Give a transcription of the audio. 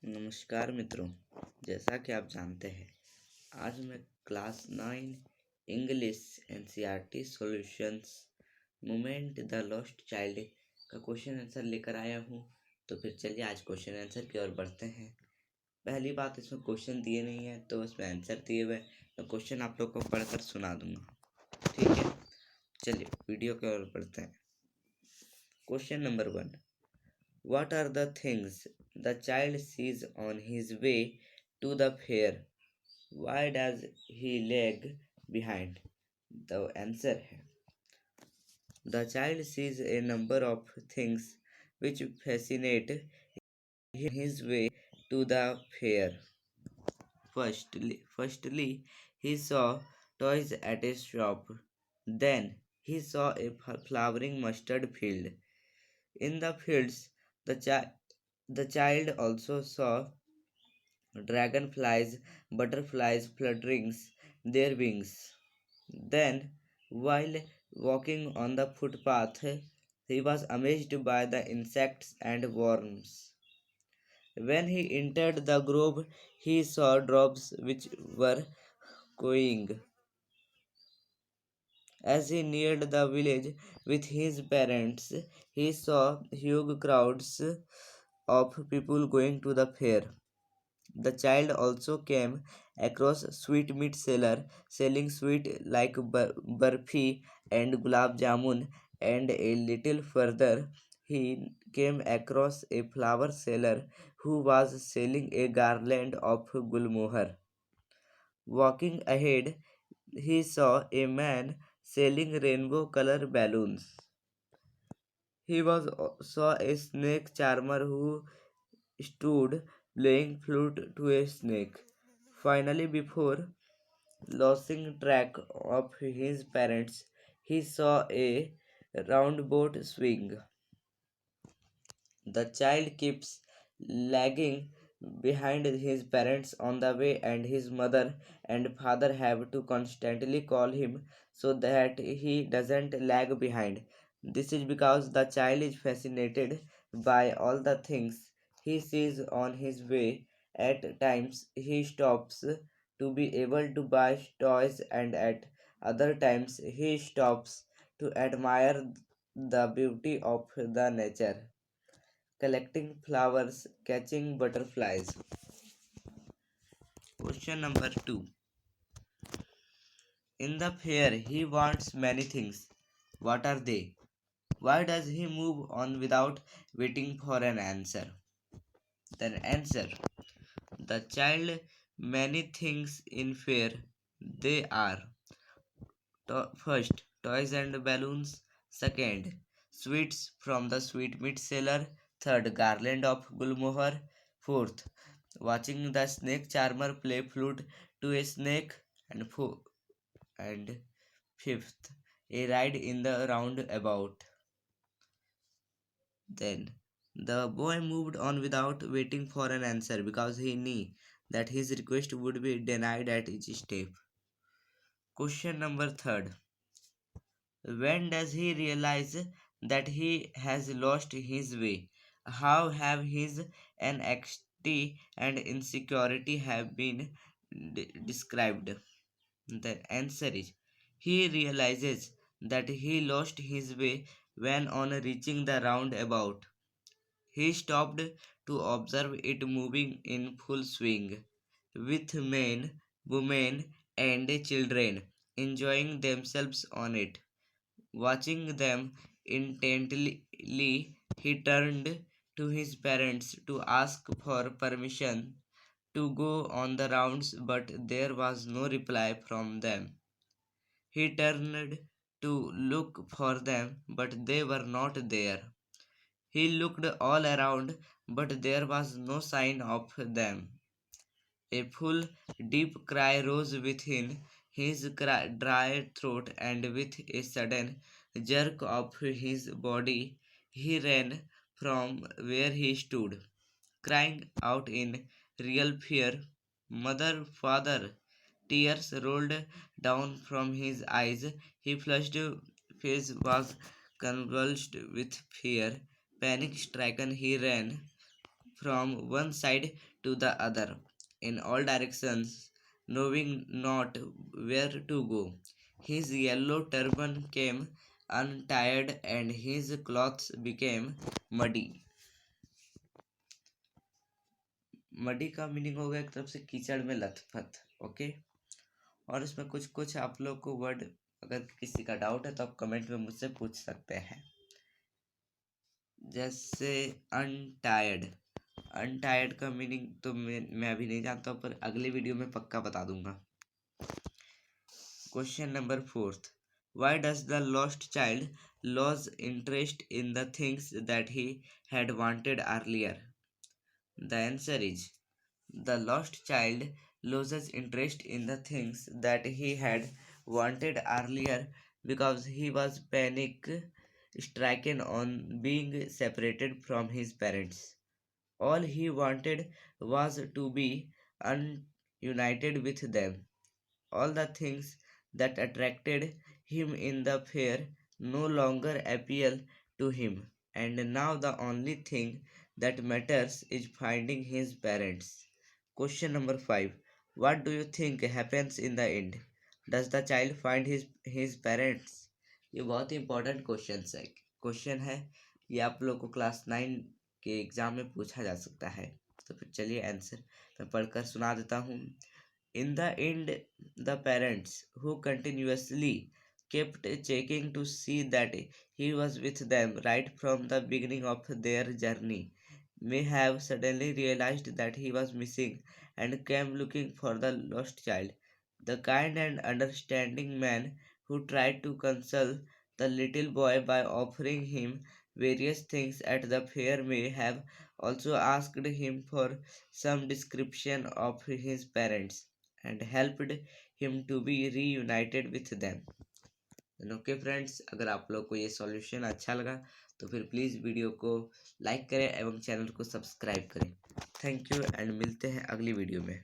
नमस्कार मित्रों। जैसा कि आप जानते हैं, आज मैं class 9 English NCERT solutions moment the lost child का क्वेश्चन आंसर लेकर आया हूँ। तो फिर चलिए आज क्वेश्चन आंसर की ओर बढ़ते हैं। पहली बात, इसमें क्वेश्चन दिए नहीं है तो इसमें आंसर दिए हुए, तो क्वेश्चन आप लोग को पढ़कर सुना दूंगा। ठीक है, चलिए वीडियो की ओर बढ़ते हैं। Question number 1, what are the things the child sees on his way to the fair? Why does he lag behind? The answer है, the child sees a number of things which fascinate his way to the fair. Firstly, he saw toys at a shop. Then he saw a flowering mustard field. In the fields, the child also saw dragonflies, butterflies fluttering their wings. Then, while walking on the footpath, he was amazed by the insects and worms. When he entered the grove, he saw doves which were cooing. As he neared the village with his parents, he saw huge crowds of people going to the fair. The child also came across sweetmeat seller selling sweet like barfi and gulab jamun, and a little further he came across a flower seller who was selling a garland of gulmohar. Walking ahead, he saw a man selling rainbow color balloons. He saw a snake charmer who stood playing flute to a snake. Finally, before losing track of his parents, he saw a round boat swing. The child keeps lagging behind his parents on the way, and his mother and father have to constantly call him so that he doesn't lag behind. This is because the child is fascinated by all the things he sees on his way. At times, he stops to be able to buy toys, and at other times, he stops to admire the beauty of the nature, collecting flowers, catching butterflies. Question number 2. In the fair, he wants many things. What are they? Why does he move on without waiting for an answer? The answer, the child many things in fair. They are first, toys and balloons. Second, sweets from the sweetmeat seller. Third, garland of gulmohar. Fourth, watching the snake charmer play flute to a snake. And fifth, a ride in the roundabout. Then the boy moved on without waiting for an answer because he knew that his request would be denied at each step. Question number 3. When does he realize that he has lost his way? How have his anxiety and insecurity have been described? The answer is, he realizes that he lost his way when on reaching the roundabout. He stopped to observe it moving in full swing, with men, women, and children enjoying themselves on it. Watching them intently, he turned to his parents to ask for permission to go on the rounds, but there was no reply from them. He turned to look for them, but they were not there. He looked all around, but there was no sign of them. A full, deep cry rose within his dry throat, and with a sudden jerk of his body, he ran from where he stood, crying out in real fear, "Mother, father!" Tears rolled down from his eyes. His flushed face was convulsed with fear. Panic stricken, he ran from one side to the other in all directions, knowing not where to go. His yellow turban came untied and his clothes became muddy. Muddy का meaning हो गया एक तरफ से कीचड़ में लथपथ। Okay, और इसमें कुछ कुछ आप लोग को वर्ड अगर किसी का डाउट है तो आप कमेंट में मुझसे पूछ सकते हैं। जैसे अनटायर्ड, अनटायर्ड का मीनिंग तो मैं अभी नहीं जानता हूँ, पर अगले वीडियो में पक्का बता दूंगा। Question number 4, why does the lost child loss interest in the things that he had wanted earlier? The answer is the lost child loses interest in the things that he had wanted earlier because he was panic stricken on being separated from his parents. All he wanted was to be united with them. All the things that attracted him in the fair no longer appeal to him, and now the only thing that matters is finding his parents. Question number 5. What do you think happens in the end? Does the child find his parents? ये बहुत ही important question है। ये आप लोग को class 9 के exam में पूछा जा सकता है। तो फिर चलिए आंसर मैं पढ़कर सुना देता हूँ। In the end, the parents, who continuously kept checking to see that he was with them right from the beginning of their journey, may have suddenly realized that he was missing and came looking for the lost child. The kind and understanding man who tried to console the little boy by offering him various things at the fair may have also asked him for some description of his parents and helped him to be reunited with them. Okay friends, अगर आप लोग को ये solution अच्छा लगा तो फिर please video को लाइक करें एवं चैनल को सब्सक्राइब करें। थैंक यू एंड मिलते हैं अगली वीडियो में।